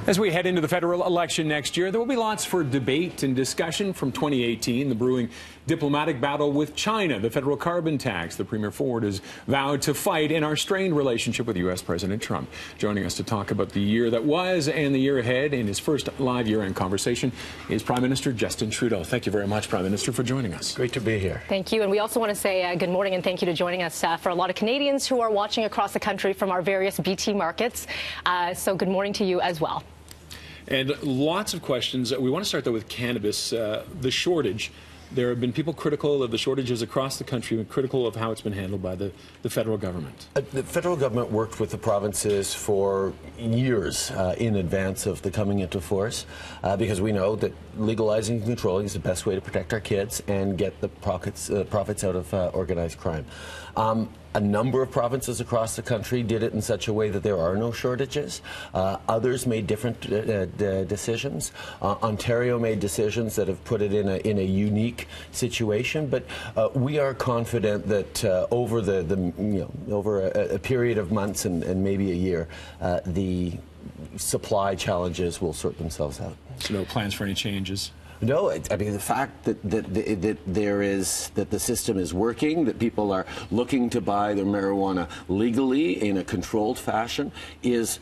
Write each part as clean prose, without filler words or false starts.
As we head into the federal election next year, there will be lots for debate and discussion from 2018, the brewing diplomatic battle with China, the federal carbon tax the Premier Ford has vowed to fight, and our strained relationship with U.S. President Trump. Joining us to talk about the year that was and the year ahead in his first live year-end conversation is Prime Minister Justin Trudeau. Thank you very much, Prime Minister, for joining us. Great to be here. Thank you. And we also want to say good morning and thank you to joining us for a lot of Canadians who are watching across the country from our various BT markets. So good morning to you as well. And lots of questions. We want to start, though, with cannabis, the shortage. There have been people critical of the shortages across the country and critical of how it's been handled by the federal government. The federal government worked with the provinces for years in advance of the coming into force because we know that legalizing and controlling is the best way to protect our kids and get the profits out of organized crime. A number of provinces across the country did it in such a way that there are no shortages. Others made different decisions. Ontario made decisions that have put it in a unique situation. But we are confident that over over a period of months and maybe a year, the supply challenges will sort themselves out. So no plans for any changes? No, I mean the fact that the system is working, that people are looking to buy their marijuana legally in a controlled fashion is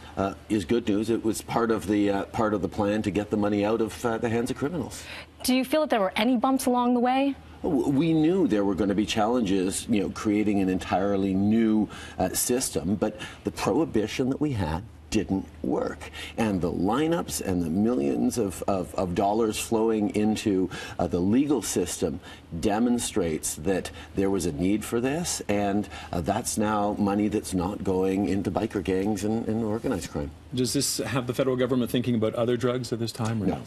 good news. It was part of the plan to get the money out of the hands of criminals. Do you feel that there were any bumps along the way? We knew there were going to be challenges, creating an entirely new system, but the prohibition that we had didn't work. And the lineups and the millions of dollars flowing into the legal system demonstrates that there was a need for this, and that's now money that's not going into biker gangs and organized crime. Does this have the federal government thinking about other drugs at this time, or no?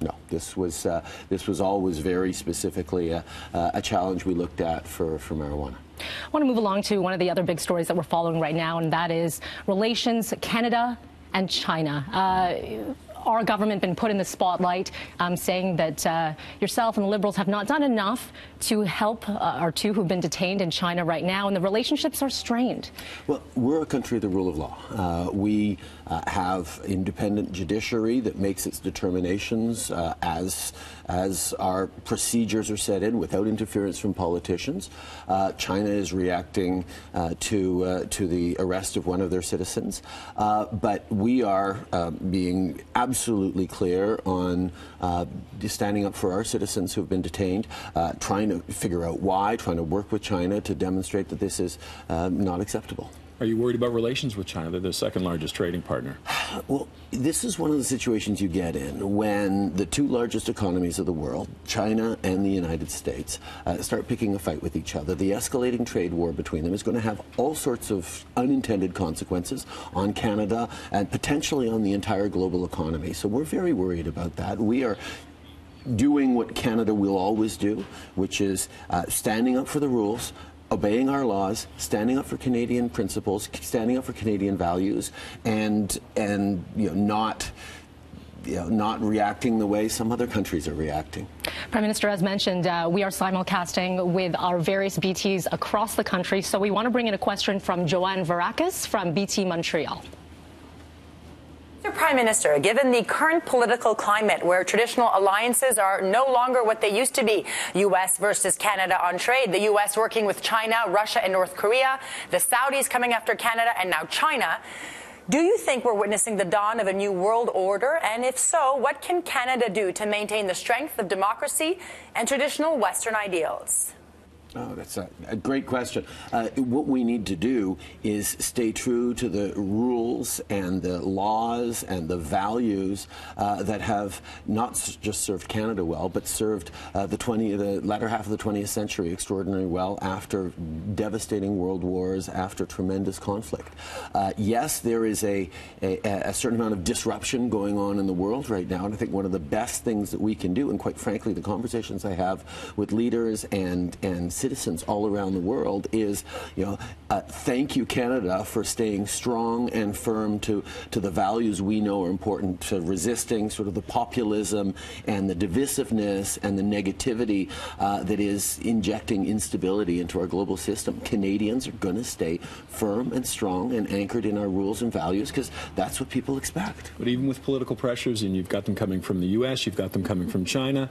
No, this was always very specifically a challenge we looked at for marijuana. I want to move along to one of the other big stories that we're following right now, and that is relations Canada and China. Our government been put in the spotlight, saying that yourself and the Liberals have not done enough to help our two who've been detained in China right now, and the relationships are strained. Well, we're a country of the rule of law. We have independent judiciary that makes its determinations as our procedures are set in without interference from politicians. China is reacting to the arrest of one of their citizens, but we are being absolutely clear on standing up for our citizens who have been detained, trying to figure out why, trying to work with China to demonstrate that this is not acceptable. Are you worried about relations with China? They're the second largest trading partner. Well, this is one of the situations you get in when the two largest economies of the world, China and the United States, start picking a fight with each other. The escalating trade war between them is going to have all sorts of unintended consequences on Canada and potentially on the entire global economy. So we're very worried about that. We are doing what Canada will always do, which is standing up for the rules, obeying our laws, standing up for Canadian principles, standing up for Canadian values, and not reacting the way some other countries are reacting. Prime Minister, as mentioned, we are simulcasting with our various BTs across the country, so we want to bring in a question from Joanne Varakis from BT Montreal. Mr. Prime Minister, given the current political climate where traditional alliances are no longer what they used to be, U.S. versus Canada on trade, the U.S. working with China, Russia and North Korea, the Saudis coming after Canada, and now China, do you think we're witnessing the dawn of a new world order? And if so, what can Canada do to maintain the strength of democracy and traditional Western ideals? Oh, that's a great question. What we need to do is stay true to the rules and the laws and the values that have not just served Canada well, but served the latter half of the 20th century extraordinarily well after devastating world wars, after tremendous conflict. Yes, there is a certain amount of disruption going on in the world right now, and I think one of the best things that we can do, and quite frankly, the conversations I have with leaders and citizens all around the world is, thank you, Canada, for staying strong and firm to the values we know are important, to resisting sort of the populism and the divisiveness and the negativity that is injecting instability into our global system. Canadians are going to stay firm and strong and anchored in our rules and values because that's what people expect. But even with political pressures, and you've got them coming from the U.S., you've got them coming from China,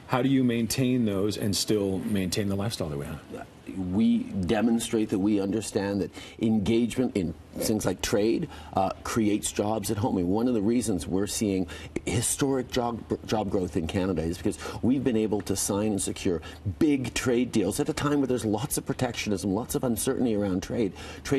how do you maintain those and still maintain the lifestyle that we have? We demonstrate that we understand that engagement in things like trade creates jobs at home. I mean, one of the reasons we're seeing historic job growth in Canada is because we've been able to sign and secure big trade deals at a time where there's lots of protectionism, lots of uncertainty around trade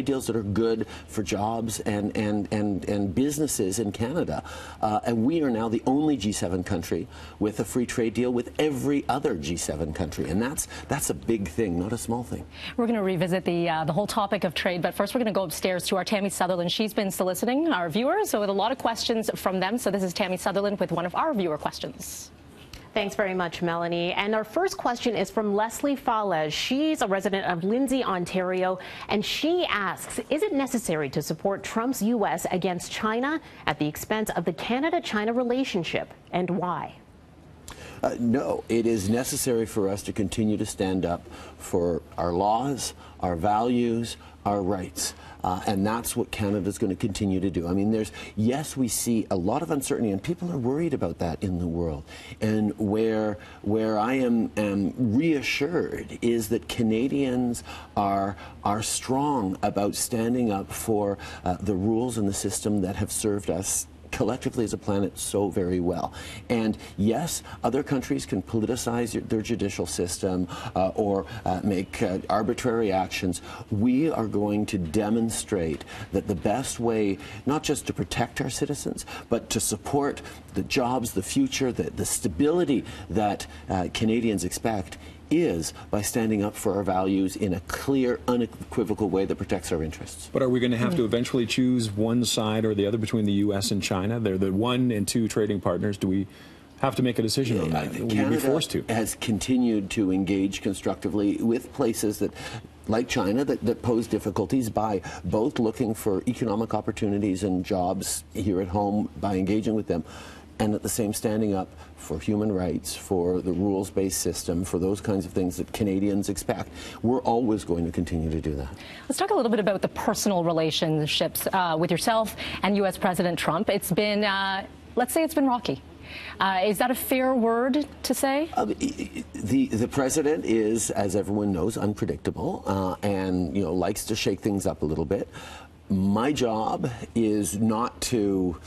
deals that are good for jobs and businesses in Canada. And we are now the only G7 country with a free trade deal with every other G7 country. And that's a big thing, not a small thing. We're going to revisit the whole topic of trade, but first we're going to go upstairs to our Tammy Sutherland. She's been soliciting our viewers with a lot of questions from them. So this is Tammy Sutherland with one of our viewer questions. Thanks very much, Melanie. And our first question is from Leslie Fales. She's a resident of Lindsay, Ontario, and she asks, is it necessary to support Trump's U.S. against China at the expense of the Canada-China relationship, and why? No, it is necessary for us to continue to stand up for our laws, our values, our rights. And that's what Canada's going to continue to do. I mean, yes, we see a lot of uncertainty, and people are worried about that in the world. And where I am reassured is that Canadians are strong about standing up for the rules and the system that have served us collectively as a planet so very well. And yes, other countries can politicize their judicial system or make arbitrary actions. We are going to demonstrate that the best way, not just to protect our citizens, but to support the jobs, the future, the stability that Canadians expect, is by standing up for our values in a clear, unequivocal way that protects our interests. But are we going to have to eventually choose one side or the other between the U.S. and China? They're the 1 and 2 trading partners. Do we have to make a decision on that? Will you be forced to? Has continued to engage constructively with places that, like China, that pose difficulties by both looking for economic opportunities and jobs here at home by engaging with them, and at the same standing up for human rights, for the rules-based system, for those kinds of things that Canadians expect. We're always going to continue to do that. Let's talk a little bit about the personal relationships with yourself and U.S. President Trump. It's been, let's say it's been rocky. Is that a fair word to say? The president is, as everyone knows, unpredictable and likes to shake things up a little bit. My job is not to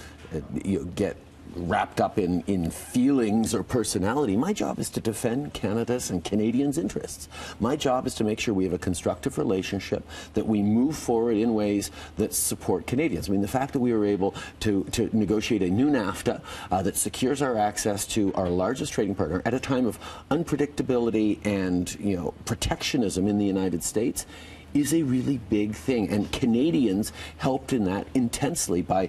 get wrapped up in feelings or personality. My job is to defend Canada's and Canadians' interests. My job is to make sure we have a constructive relationship, that we move forward in ways that support Canadians. I mean, the fact that we were able to negotiate a new NAFTA that secures our access to our largest trading partner at a time of unpredictability and protectionism in the United States is a really big thing, and Canadians helped in that intensely by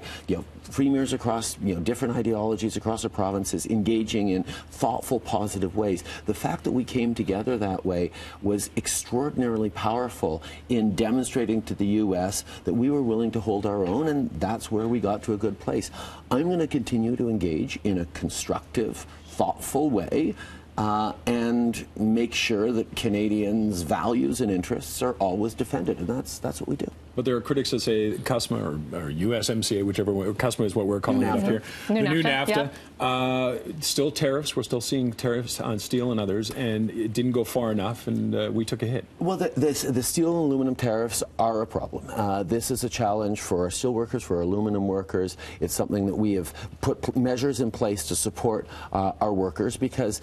premiers across different ideologies across the provinces engaging in thoughtful, positive ways. The fact that we came together that way was extraordinarily powerful in demonstrating to the U.S. that we were willing to hold our own, and that's where we got to a good place. I'm going to continue to engage in a constructive, thoughtful way. And make sure that Canadians' values and interests are always defended, and that's what we do. But there are critics that say CUSMA or USMCA, whichever way, CUSMA is what we're calling it up here. The new NAFTA. Yeah. Still tariffs. We're still seeing tariffs on steel and others, and it didn't go far enough, and we took a hit. Well, the steel and aluminum tariffs are a problem. This is a challenge for our steel workers, for our aluminum workers. It's something that we have put measures in place to support our workers, because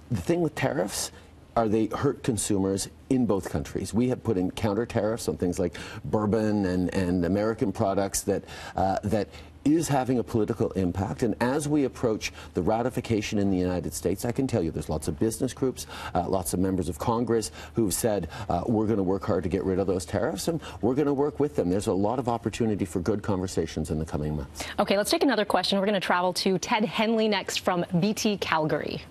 the thing with tariffs are they hurt consumers in both countries. We have put in counter tariffs on things like bourbon and American products that is having a political impact. And as we approach the ratification in the United States, I can tell you there's lots of business groups, lots of members of Congress who've said we're going to work hard to get rid of those tariffs, and we're going to work with them. There's a lot of opportunity for good conversations in the coming months. Okay, let's take another question. We're going to travel to Ted Henley next from BT Calgary.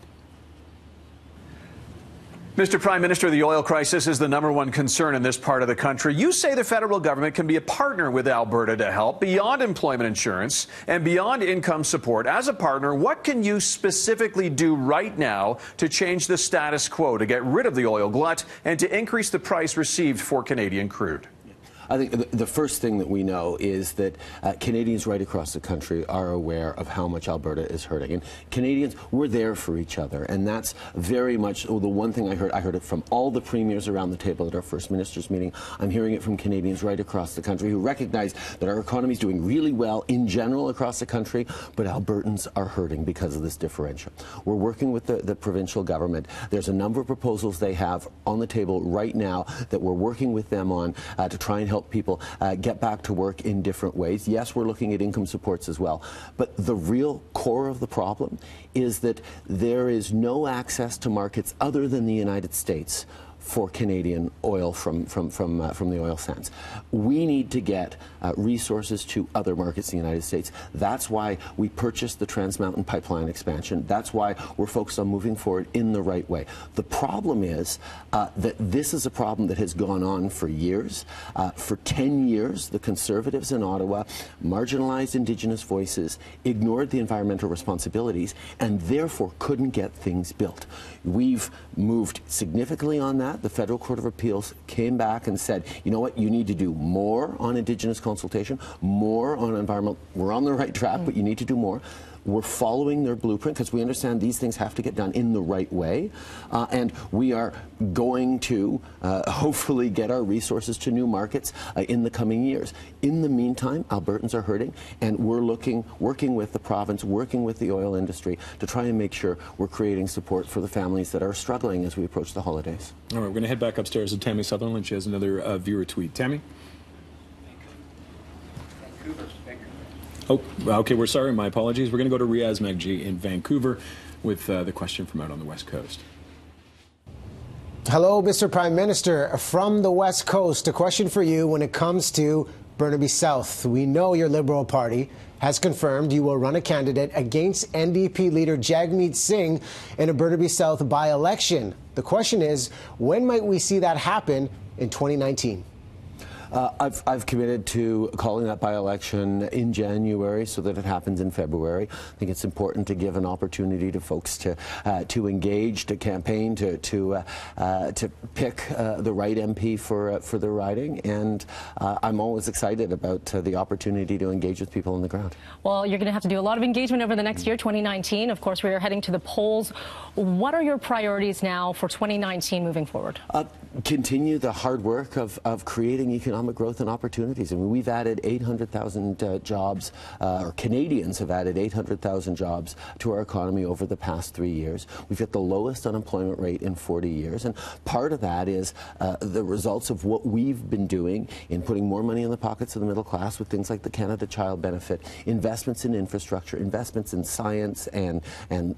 Mr. Prime Minister, the oil crisis is the #1 concern in this part of the country. You say the federal government can be a partner with Alberta to help beyond employment insurance and beyond income support. As a partner, what can you specifically do right now to change the status quo, to get rid of the oil glut and to increase the price received for Canadian crude? I think the first thing that we know is that Canadians right across the country are aware of how much Alberta is hurting. And Canadians, we're there for each other. And that's very much the one thing I heard it from all the premiers around the table at our First Ministers meeting. I'm hearing it from Canadians right across the country who recognize that our economy is doing really well in general across the country, but Albertans are hurting because of this differential. We're working with the provincial government. There's a number of proposals they have on the table right now that we're working with them on to try and help people get back to work in different ways. Yes, we're looking at income supports as well. But the real core of the problem is that there is no access to markets other than the United States for Canadian oil from the oil sands. We need to get resources to other markets in the United States. That's why we purchased the Trans Mountain Pipeline expansion. That's why we're focused on moving forward in the right way. The problem is that this is a problem that has gone on for years. For 10 years, the Conservatives in Ottawa marginalized Indigenous voices, ignored the environmental responsibilities, and therefore couldn't get things built. We've moved significantly on that. The Federal Court of Appeals came back and said, you know what, you need to do more on Indigenous consultation, more on environment. We're on the right track, but you need to do more. We're following their blueprint because we understand these things have to get done in the right way. And we are going to hopefully get our resources to new markets in the coming years. In the meantime, Albertans are hurting, and we're working with the province, working with the oil industry to try and make sure we're creating support for the families that are struggling as we approach the holidays. All right, we're going to head back upstairs to Tammy Sutherland. She has another viewer tweet. Tammy? Oh, okay, we're sorry. My apologies. We're going to go to Riaz Magji in Vancouver with the question from out on the West Coast. Hello, Mr. Prime Minister. From the West Coast, a question for you when it comes to Burnaby South. We know your Liberal Party has confirmed you will run a candidate against NDP leader Jagmeet Singh in a Burnaby South by-election. The question is, when might we see that happen in 2019? I've committed to calling that by-election in January so that it happens in February. I think it's important to give an opportunity to folks to engage, to campaign, to pick the right MP for their riding, and I'm always excited about the opportunity to engage with people on the ground. Well, you're going to have to do a lot of engagement over the next year, 2019. Of course, we are heading to the polls. What are your priorities now for 2019 moving forward? Continue the hard work of creating economic growth and opportunities. I mean, we've added 800,000 jobs, or Canadians have added 800,000 jobs to our economy over the past 3 years. We've hit the lowest unemployment rate in 40 years, and part of that is the results of what we've been doing in putting more money in the pockets of the middle class with things like the Canada Child Benefit, investments in infrastructure, investments in science and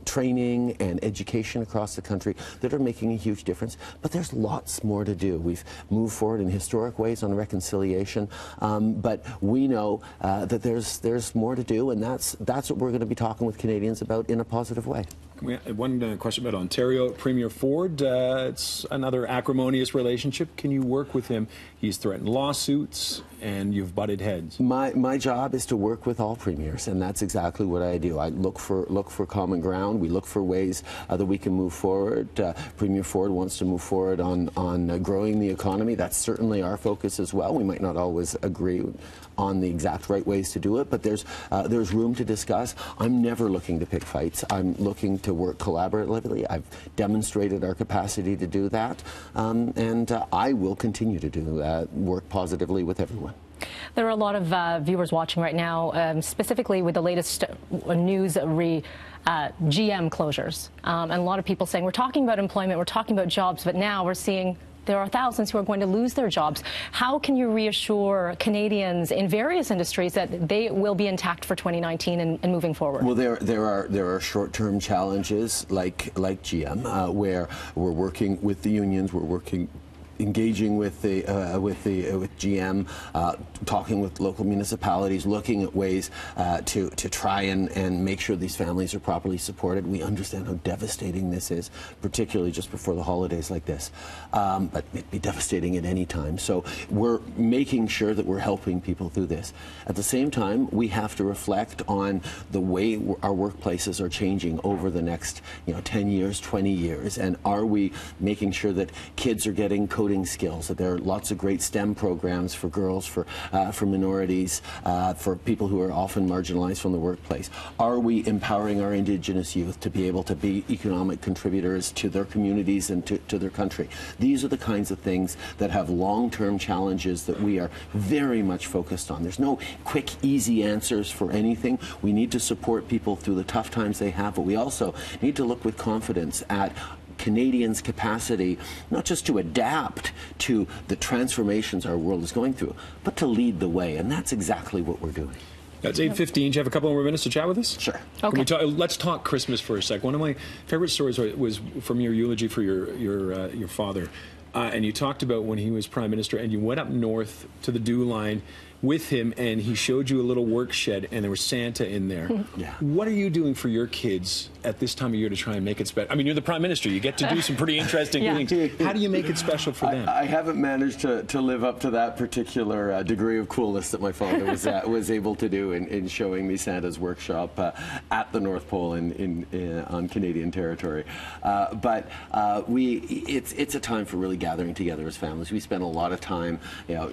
training and education across the country that are making a huge difference. But there's lots more to do. We've moved forward in historic ways on reconciliation, but we know that there's more to do, and that's what we're going to be talking with Canadians about in a positive way. One question about Ontario. Premier Ford, it's another acrimonious relationship. Can you work with him? He's threatened lawsuits, and you've butted heads. My job is to work with all premiers, and that's exactly what I do. I look for common ground. We look for ways that we can move forward. Premier Ford wants to move forward on growing the economy. That's certainly our focus as well. We might not always agree on the exact right ways to do it, but there's room to discuss. I'm never looking to pick fights. I'm looking to work collaboratively. I've demonstrated our capacity to do that, and I will continue to do that, work positively with everyone. There are a lot of viewers watching right now, specifically with the latest news GM closures. And a lot of people saying, we're talking about employment, we're talking about jobs, but now we're seeing there are thousands who are going to lose their jobs. How can you reassure Canadians in various industries that they will be intact for 2019 and moving forward? Well, there are short-term challenges like GM, where we're working with the unions, we're working engaging with GM, talking with local municipalities, looking at ways to try and make sure these families are properly supported. We understand how devastating this is, particularly just before the holidays like this. But it'd be devastating at any time. So we're making sure that we're helping people through this. At the same time, we have to reflect on the way our workplaces are changing over the next 10 years, 20 years, and are we making sure that kids are getting coding skills, that there are lots of great STEM programs for girls, for minorities, for people who are often marginalized from the workplace. Are we empowering our Indigenous youth to be able to be economic contributors to their communities and to their country? These are the kinds of things that have long-term challenges that we are very much focused on. There's no quick, easy answers for anything. We need to support people through the tough times they have, but we also need to look with confidence at Canadians' capacity not just to adapt to the transformations our world is going through, but to lead the way, and that's exactly what we're doing. It's 8:15. Do you have a couple more minutes to chat with us? Sure. Okay. Let's talk Christmas for a sec. One of my favorite stories was from your eulogy for your father, and you talked about when he was Prime Minister, and you went up north to the Dew Line with him, and he showed you a little work shed, and there was Santa in there. Yeah. What are you doing for your kids at this time of year to try and make it special? I mean, you're the Prime Minister. You get to do some pretty interesting things. How do you make it special for them? I haven't managed to live up to that particular degree of coolness that my father was able to do in showing me Santa's workshop at the North Pole on Canadian territory. But it's a time for really gathering together as families. We spend a lot of time,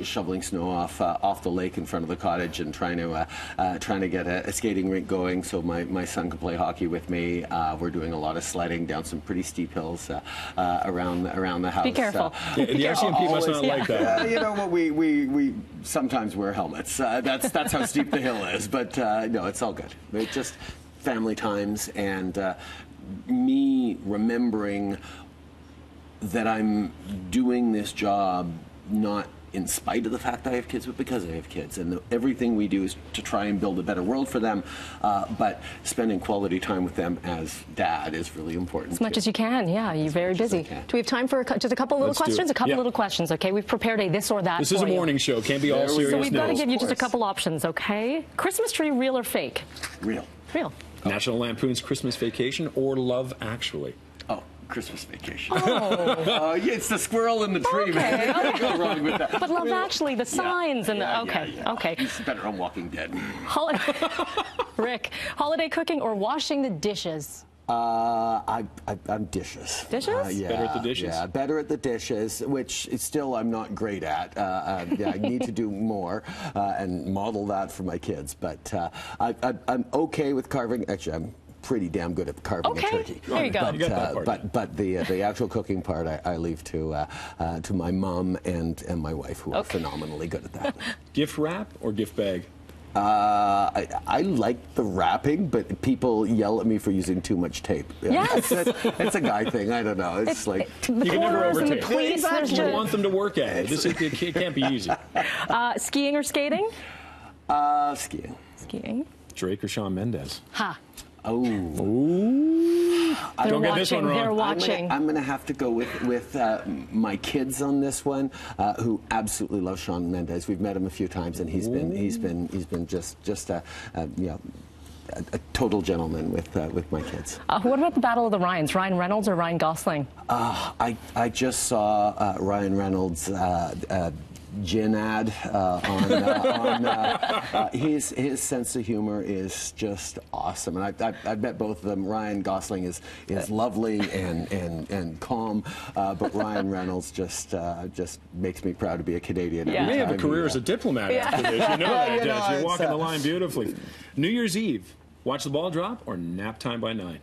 shoveling snow off the lake in front of the cottage and trying to get a skating rink going so my son can play hockey with me. We're doing a lot of sledding down some pretty steep hills around the house. Be careful. The RCMP must not like that. You know what? We sometimes wear helmets. That's how steep the hill is. But no, it's all good. It's just family times and me remembering that I'm doing this job not in spite of the fact that I have kids, but because I have kids. And everything we do is to try and build a better world for them, but spending quality time with them as dad is really important. As much as you can, yeah. You're very busy. Do we have time for just a couple little questions? A couple little questions, okay? We've prepared a this or that. This is a morning show. Can't be all serious. So we've got to give you just a couple options, okay? Christmas tree, real or fake? Real. Real. National Lampoon's Christmas Vacation or Love Actually? Oh, Christmas Vacation. Oh. Yeah, it's the squirrel in the tree, man. Okay. Go wrong with that. But Love Actually, the signs and the... Okay, okay. It's better on Walking Dead. Rick, holiday cooking or washing the dishes? I'm dishes. Dishes? Yeah, better at the dishes? Yeah, better at the dishes, which still I'm not great at. I need to do more and model that for my kids. But I'm okay with carving. Actually, I'm pretty damn good at carving a turkey. There you go. But the actual cooking part I leave to my mom and my wife, who are phenomenally good at that. Gift wrap or gift bag? I like the wrapping, but people yell at me for using too much tape. Yes. It's a guy thing. I don't know. It's like... The you can never overtake. You want them to work at it. It can't be easy. Skiing or skating? Skiing. Skiing. Drake or Shawn Mendes? Ha. Oh. Ooh. Don't get this one wrong. They're watching. I'm going to have to go with my kids on this one, who absolutely love Shawn Mendes. We've met him a few times, and he's been just a total gentleman with my kids. What about the Battle of the Ryans? Ryan Reynolds or Ryan Gosling? I just saw Ryan Reynolds. Gin ad on his sense of humor is just awesome, and I bet both of them. Ryan Gosling is lovely and calm, but Ryan Reynolds just makes me proud to be a Canadian. You may have a career as a diplomat after this. You know that, Des. You're walking the line beautifully. New Year's Eve, watch the ball drop or nap time by 9?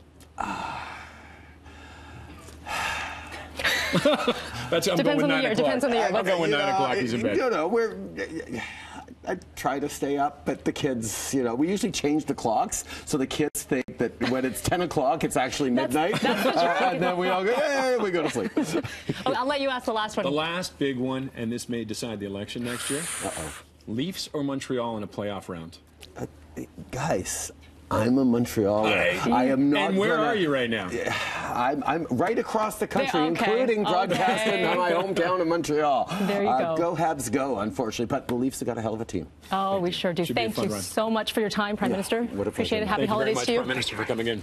Depends on the year. Depends on the year. I'm going 9 o'clock. He's in bed. I try to stay up, but the kids, we usually change the clocks, so the kids think that when it's 10 o'clock, it's actually midnight. That's right. And then we all go, hey, we go to sleep. I'll let you ask the last one. The last big one, and this may decide the election next year. Leafs or Montreal in a playoff round? Guys, I'm a Montrealaner. I am not. And where are you right now? I'm right across the country, Okay. including broadcasting in my hometown of Montreal. There you go. Go Habs, go, unfortunately. But the Leafs have got a hell of a team. Oh, we sure do. Should be a Thank fun you run. so much for your time, Prime Minister. What a Appreciate it. pleasure. Happy Thank you very holidays much, to you. Prime Minister, for coming in.